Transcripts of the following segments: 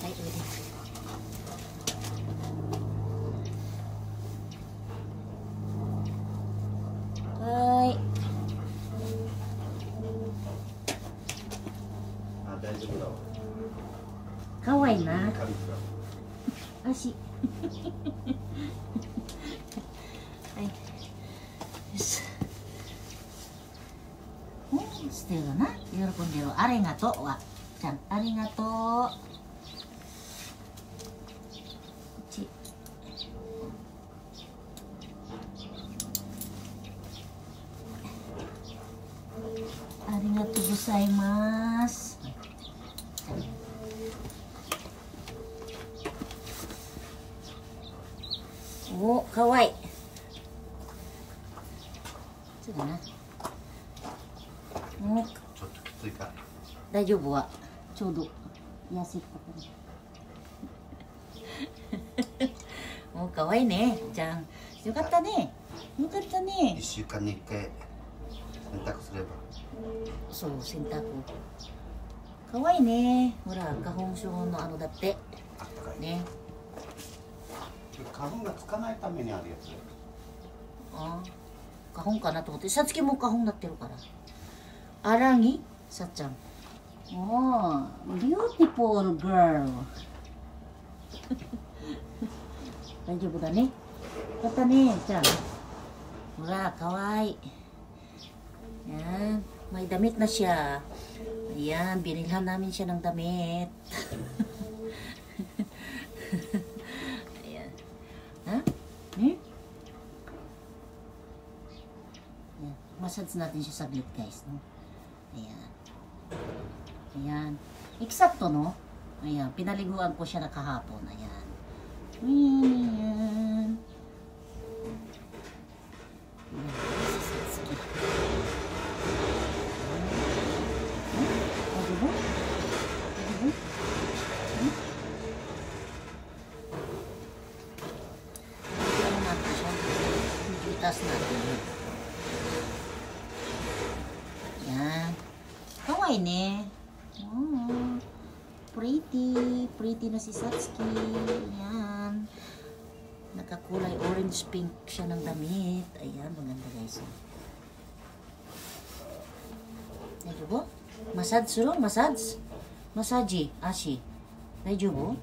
Ay, ulit. Ay. Kawai na. Ashi. Ay. Yes. Still na. Yorokondero. Arigato wa. Chan. Arigato. Chi. Arigato gozaimasu. Oh, kawaii. Sudah na. Oh. ちょっときついか。大丈夫はちょうど安いかな。もう可愛いね、じゃん。よかったね。よかったね。1週間に1回洗濯すれば。そう、洗濯。可愛いね。ほら、花粉症のだって。あったかいね。花粉がつかないためにあるやつ。ああ、花粉かなと思って。さつきも花粉なってるから。あらぎさっちゃん。おー、beautiful girl 大丈夫だね。よかったね、じゃあ。ほら、かわいい。Yan, may damit na siya. Ayan, binilhan namin siya ng damit. Ayan. Ha? Hmm? Ayan. Massage natin siya saglit, guys. No? Ayan. Ayan. Eksakto, no? Ayan. Pinaliguan ko siya na kahapon. Ayan. Ayan. Itas natin. Yan. Kawaii ne. Oh, pretty. Pretty na si Satsuki. Yan. Nakakulay orange pink siya ng damit. Ayan, maganda guys. Daijoubu? Massage suru? Massage? Massage? Ashi? Daijoubu?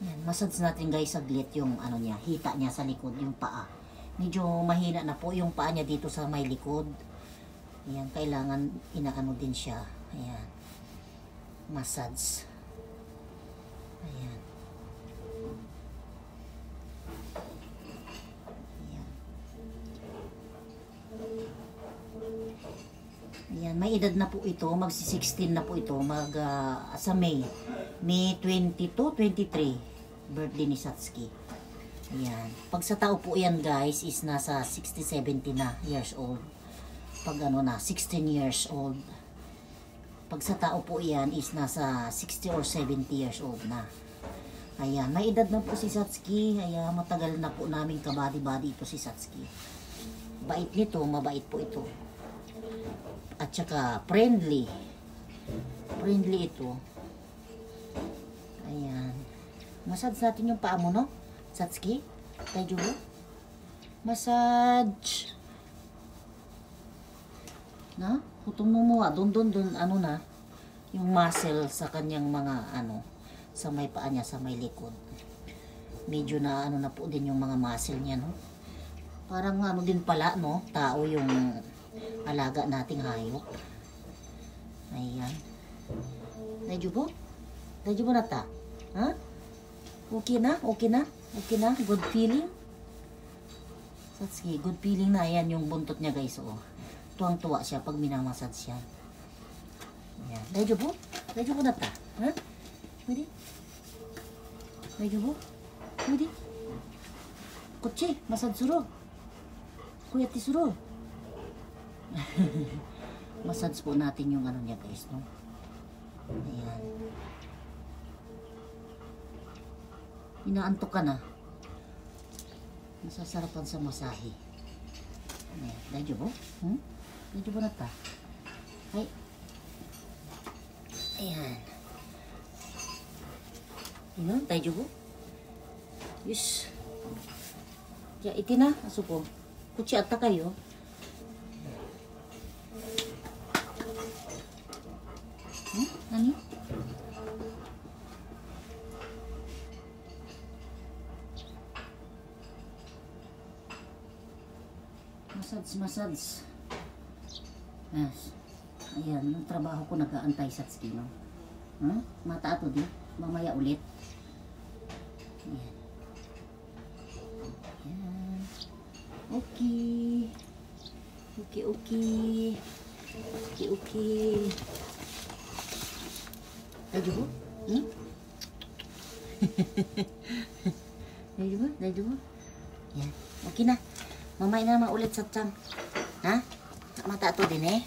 Yan, massage natin guys saglit yung niya, hita niya sa likod, yung paa. Medyo mahina na po yung paa niya dito sa may likod. Ayan, kailangan inaano din siya. Ayan. Massage. Ayan. Ayan. Ayan, may edad na po ito, magsi-16 na po ito, sa May 22, 23. Birthday ni Satsuki. Ayan. Pag sa tao po yan guys is nasa 60, 70 na years old. Pag na, 16 years old. Pag sa tao po yan is nasa 60 or 70 years old na. Ayan. May edad na po si Satsuki. Ayan. Matagal na po namin kabady-body ito si Satsuki. Bait nito. Mabait po ito. At saka friendly. Friendly ito. Ayan. Massage natin yung paa mo, no? Satsuki? Daijoubu? Massage. Na? Hutong mo dun, na? Yung muscle sa kanyang mga, sa may paa niya, sa may likod. Medyo na, na po din yung mga muscle niya, no? Parang, din pala, no? Tao yung alaga nating hayop. Ayan. Daijoubu? Daijoubu na ta? Ha? Okay na? Okay na? Okay na? Good feeling? Satsuki, good feeling na. Ayan yung buntot niya guys. Oh. Tuwang-tuwa siya pag minamassage siya. Ayan. Daijoubu? Daijoubu na ta? Ha? Pwede? Daijoubu? Pwede? Kochi, massage suru. Kuyati suru. Massage po natin yung niya guys. No? Ayan. Inaantok ka na. Nasasarapan sa masahe. Daijoubu? Daijoubu na ta? Hai. Ayan. Yun, tayo po. Yes. Ya, iti na. Aso po. Kutsi ata kayo. Ano? Massage. Yes. Ayan, yung trabaho ko nag-aantay sa skin, no? Mata ato di. Mamaya ulit. Ayan. Ayan. Okay. Okay. Daju po? Daju po? Yan. Okay na. Mamaya na naman ulit sa tiyan. Ha? Mata ato din eh.